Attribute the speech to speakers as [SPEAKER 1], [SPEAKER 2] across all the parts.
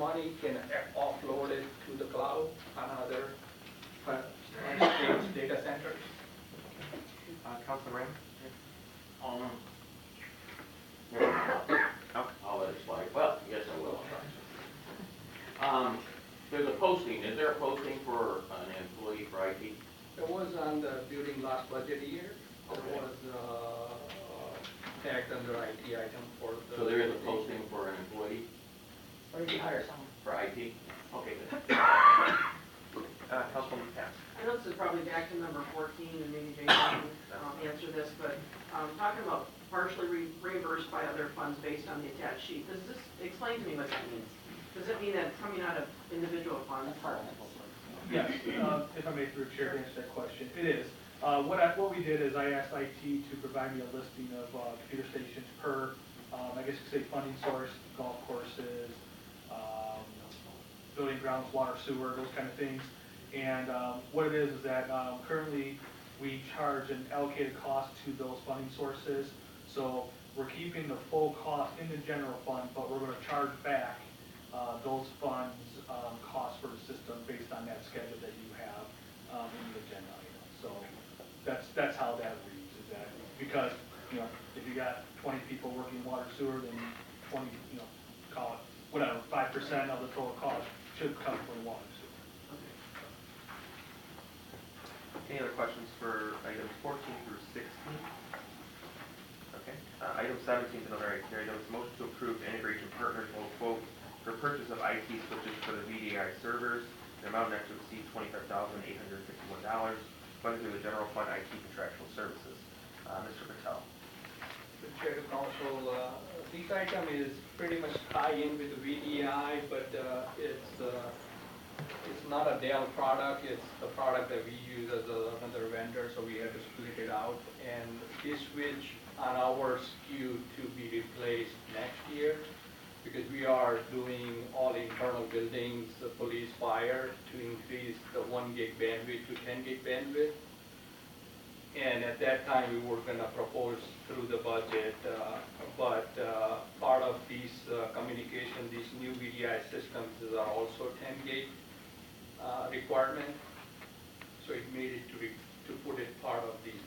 [SPEAKER 1] money can offload it to the cloud on other states' data centers.
[SPEAKER 2] Councilman Ram?
[SPEAKER 3] I'll let it slide. Well, yes, I will. There's a posting. Is there a posting for an employee for IT?
[SPEAKER 1] There was during last budget year. There
[SPEAKER 3] Okay.
[SPEAKER 1] was tagged under IT item for the.
[SPEAKER 3] So there is a posting for an employee
[SPEAKER 4] Or did you hire someone?
[SPEAKER 3] for IT? Okay, good.
[SPEAKER 2] Councilman Cass?
[SPEAKER 5] I know this is probably back to number 14, and maybe Jay can answer this, but talking about partially reimbursed by other funds based on the attached sheet, does this, explain to me what that means? Does it mean that it's coming out of individual funds?
[SPEAKER 6] Yes, if I may through chair to answer that question, it is. What we did is I asked IT to provide me a listing of computer stations per, I guess you could say funding source, golf courses, building grounds, water, sewer, those kind of things. And what it is that currently we charge an allocated cost to those funding sources. So we're keeping the full cost in the general fund, but we're going to charge back those funds costs for the system based on that schedule that you have in the agenda item. So that's how that reads, is that because, you know, if you got 20 people working water sewer, then 20, you know, call it whatever, 5% of the total cost should come from water sewer.
[SPEAKER 2] Any other questions for items 14 through 16? Okay. Item 17 is another item. Motion to approve integration partners will quote for purchase of IT switches for the VDI servers, the amount not to exceed $25,851, funded through the General Fund IT Contractual Services. Mr. Patel.
[SPEAKER 1] The Chair of Council, this item is pretty much tie in with the VDI, but it's not a Dell product. It's the product that we use as another vendor, so we had to split it out. And this switch on our SKU to be replaced next year, because we are doing all internal buildings, the police, fire, to increase the 1 gig bandwidth to 10 gig bandwidth. And at that time, we were going to propose through the budget, but part of these communication, these new VDI systems are also 10 gig requirement. So it made it to put it part of these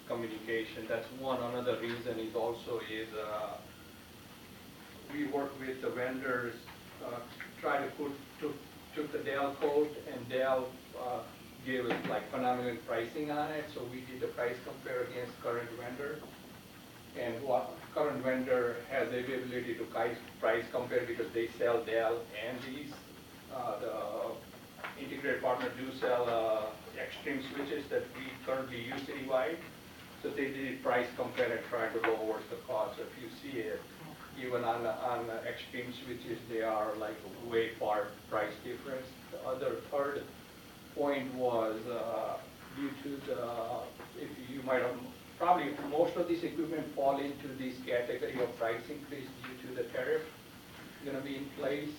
[SPEAKER 1] communication. That's one. Another reason is also we work with the vendors, try to took the Dell code, and Dell gave us like phenomenal pricing on it. So we did the price compare against current vendor, and what current vendor has the ability to price compare because they sell Dell and these. The integrated partner do sell extreme switches that we currently use citywide. So they did price compare and try to lower the cost. So if you see it, even on extreme switches, they are like way far price difference. The other third point was due to if you might have, probably most of this equipment fall into this category of price increase due to the tariff going to be in place.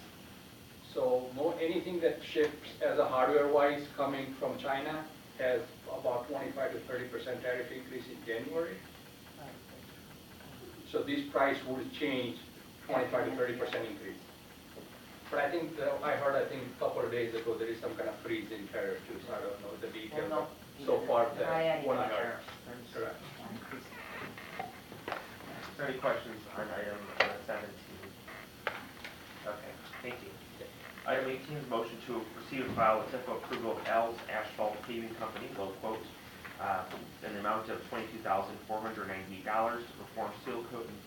[SPEAKER 1] So anything that ships as a hardware-wise coming from China has about 25 to 30% tariff increase in January. So this price will change 25 to 30% increase. But I think I heard a couple of days ago there is some kind of freeze in tariff too. So I don't know the details.
[SPEAKER 4] Well, no,
[SPEAKER 1] so far that what I heard.
[SPEAKER 4] tariffs.
[SPEAKER 1] Correct.
[SPEAKER 2] Is there any questions on item 17? Okay, thank you. Item 18 is motion to receive and file a TIFA approval of Asphalt Paving Co, low quote, in the amount of $22,498 to perform seal coat and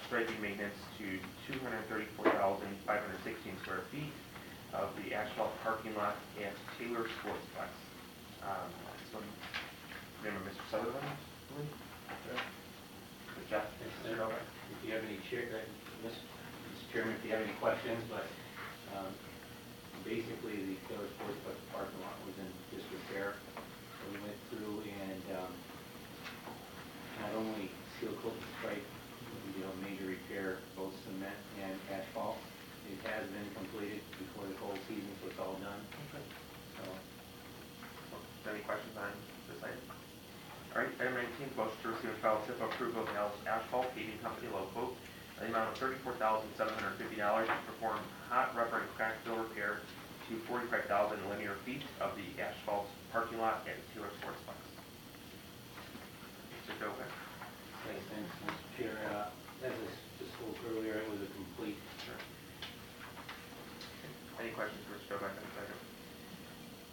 [SPEAKER 2] striping maintenance to 234,516 square feet of the asphalt parking lot at Taylor Sportsplex. This one, name of Mr. Sutherland, I believe. Jeff,
[SPEAKER 3] If you have any, Mr. Chairman, if you have any questions, but basically the Taylor Sportsplex parking lot was in disrepair. So we went through and not only seal coat and stripe, we did a major repair, both cement and asphalt. It has been completed before the cold season, so it's all done.
[SPEAKER 2] Okay.
[SPEAKER 3] So,
[SPEAKER 2] Any questions on this item? All right, item 19 is motion to receive and file TIFA approval of Asphalt Paving Company, low quote, in the amount of $34,750 to perform hot rubber and crack fill repair to 45,000 linear feet of the asphalt parking lot at Taylor Sportsplex. Mr. Dover.
[SPEAKER 3] Thanks, Mr. Chair. As I just spoke earlier, it was a complete.
[SPEAKER 2] Sure. Any questions for Mr. Dover on this item?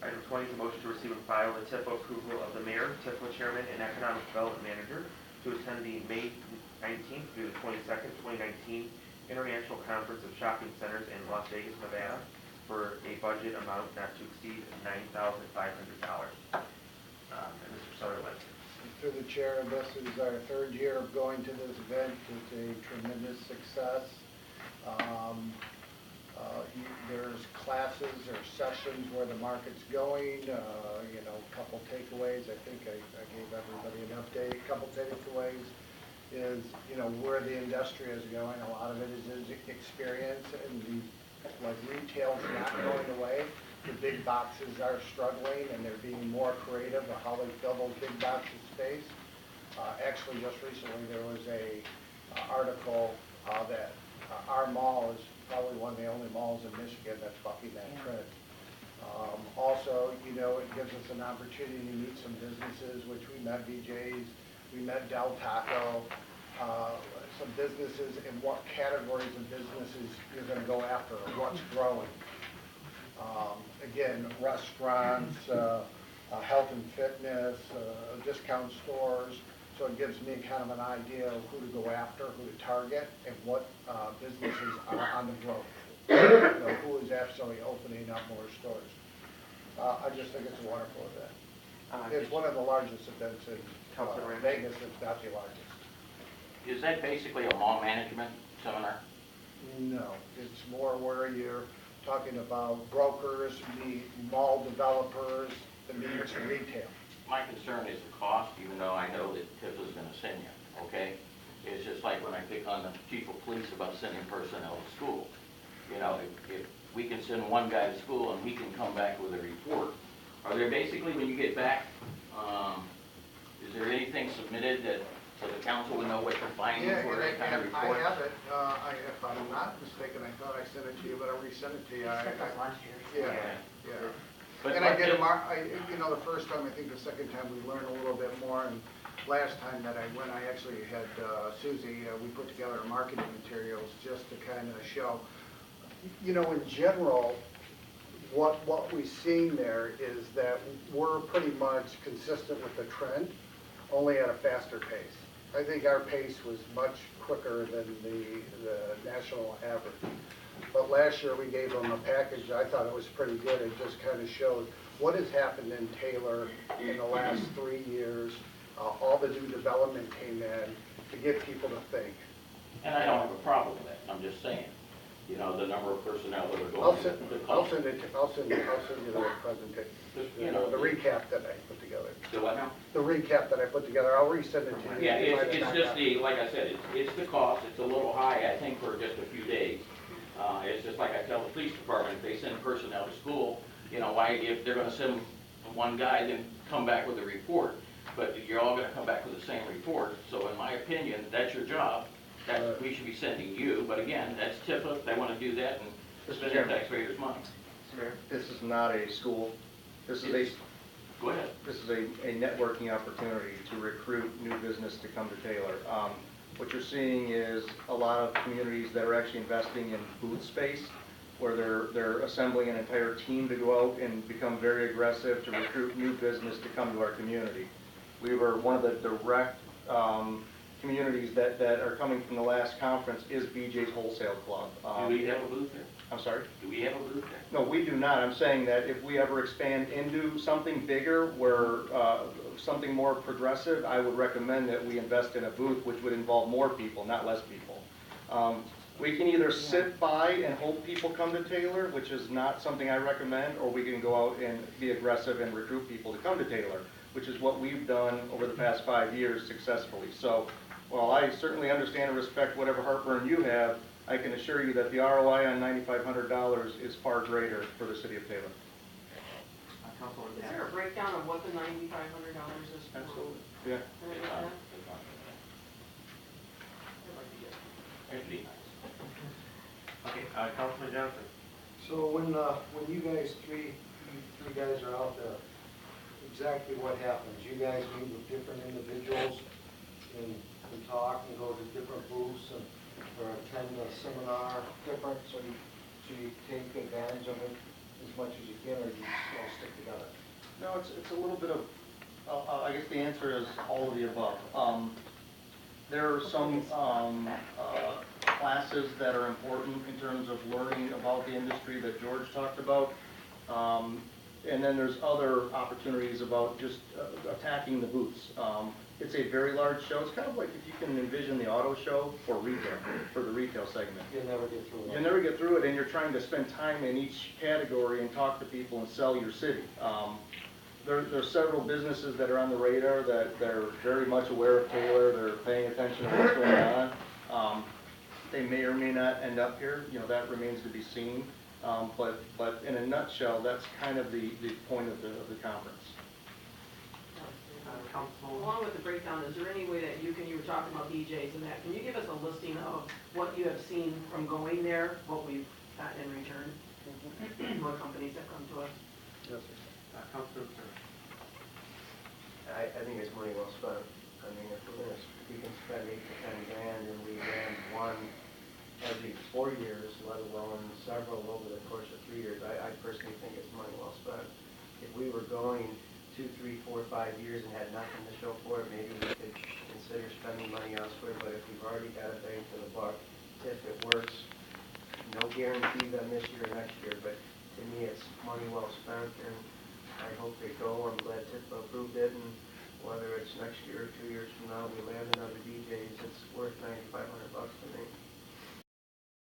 [SPEAKER 2] Item 20 is a motion to receive and file the TIFA approval of the mayor, TIFA chairman, and economic development manager to attend the May 19th through the 22nd, 2019 International Conference of Shopping Centers in Las Vegas, Nevada, for a budget amount not to exceed $9,500. And Mr. Sutherland.
[SPEAKER 7] Through the chair, this is our third year of going to this event. It's a tremendous success. There's classes or sessions where the market's going, a couple takeaways. I think I gave everybody an update. A couple takeaways is, where the industry is going. A lot of it is experience, and retail's not going away. The big boxes are struggling, and they're being more creative of how they fill those big boxes space. Actually, just recently, there was a article that our mall is probably one of the only malls in Michigan that's bucking that trend. Also, it gives us an opportunity to meet some businesses, which we met BJ's, we met Del Taco, some businesses, and what categories of businesses you're going to go after, what's growing. Again, restaurants, health and fitness, discount stores. So it gives me kind of an idea of who to go after, who to target, and what businesses are on the growth. Who is absolutely opening up more stores. I just think it's a wonderful event. It's one of the largest events in Vegas, if not the largest.
[SPEAKER 8] Is that basically a mall management seminar?
[SPEAKER 7] No, it's more where you're talking about brokers, the mall developers, the needs of retail.
[SPEAKER 8] My concern is the cost, even though I know that TIFA's going to send you, okay? It's just like when I pick on the chief of police about sending personnel to school. If we can send one guy to school and we can come back with a report, are there basically, when you get back, is there anything submitted that so the council would know what the findings were, that kind of report?
[SPEAKER 7] I have it. If I'm not mistaken, I thought I sent it to you, but I'll resend it to you.
[SPEAKER 4] last year.
[SPEAKER 7] Yeah.
[SPEAKER 8] But
[SPEAKER 7] And I did, the first time, I think the second time we learned a little bit more, and last time that I went, I actually had Susie, we put together marketing materials just to kind of show, in general, what we've seen there is that we're pretty much consistent with the trend, only at a faster pace. I think our pace was much quicker than the national average. But last year we gave them a package. I thought it was pretty good. It just kind of showed what has happened in Taylor in the last 3 years. All the new development came in to get people to think.
[SPEAKER 8] And I don't have a problem with that. I'm just saying, the number of personnel that are going.
[SPEAKER 7] I'll send you the presentation. The recap that I put together.
[SPEAKER 8] Do what now?
[SPEAKER 7] The recap that I put together. I'll resend it to you.
[SPEAKER 8] Yeah, it's just like I said, it's the cost. It's a little high, I think, for just a few days. It's just like I tell the police department, if they send personnel to school, why, if they're gonna send one guy, then come back with a report. But you're all gonna come back with the same report. So in my opinion, that's your job. We should be sending you, but again, that's TIFA. They wanna do that and spend their taxpayers' money.
[SPEAKER 9] This is not a school. This is
[SPEAKER 8] Go ahead.
[SPEAKER 9] a networking opportunity to recruit new business to come to Taylor. What you're seeing is a lot of communities that are actually investing in booth space, where they're assembling an entire team to go out and become very aggressive to recruit new business to come to our community. We were one of the direct communities that are coming from the last conference is BJ's Wholesale Club.
[SPEAKER 8] Do we have a booth there?
[SPEAKER 9] I'm sorry?
[SPEAKER 8] Do we have a booth there?
[SPEAKER 9] No, we do not. I'm saying that if we ever expand into something bigger, where something more progressive, I would recommend that we invest in a booth, which would involve more people, not less people. We can either sit by and hope people come to Taylor, which is not something I recommend, or we can go out and be aggressive and recruit people to come to Taylor, which is what we've done over the past 5 years successfully. So, while I certainly understand and respect whatever heartburn you have, I can assure you that the ROI on $9,500 is far greater for the city of Taylor.
[SPEAKER 5] Is there a breakdown of what the $9,500 is for?
[SPEAKER 9] Yeah.
[SPEAKER 8] It'd be nice.
[SPEAKER 2] Okay, Councilman Johnson.
[SPEAKER 7] So when you guys, three guys are out there, exactly what happens? You guys meet with different individuals and talk and go to different booths and, or attend a seminar different, so you take advantage of it as much as you can, or you just all stick together?
[SPEAKER 9] No, it's a little bit of, I guess the answer is all of the above. There are some classes that are important in terms of learning about the industry that George talked about. And then there's other opportunities about just attacking the booths. It's a very large show. It's kind of like if you can envision the auto show for retail, for the retail segment.
[SPEAKER 7] You'll never get through it.
[SPEAKER 9] You never get through it, and you're trying to spend time in each category and talk to people and sell your city. There's several businesses that are on the radar that they're very much aware of Taylor. They're paying attention to what's going on. They may or may not end up here. You know, that remains to be seen. But in a nutshell, that's kind of the point of the conference.
[SPEAKER 5] Along with the breakdown, is there any way that you were talking about DJs and that, can you give us a listing of what you have seen from going there, what we've gotten in return? What companies have come to us?
[SPEAKER 7] Yes, sir.
[SPEAKER 2] Councilman Stern.
[SPEAKER 10] I think it's money well spent. I mean, if we can spend 8 to 10 grand and we ran one every 4 years, let alone several over the course of 3 years, I personally think it's money well spent. If we were going 2, 3, 4, 5 years and had nothing to show for it, maybe we could consider spending money elsewhere, but if we've already got a bang for the buck, if it works, no guarantees on this year or next year, but to me, it's money well spent, and I hope they go. I'm glad TIFA approved it, and whether it's next year or 2 years from now, we land another DJs, it's worth $9,500 to me.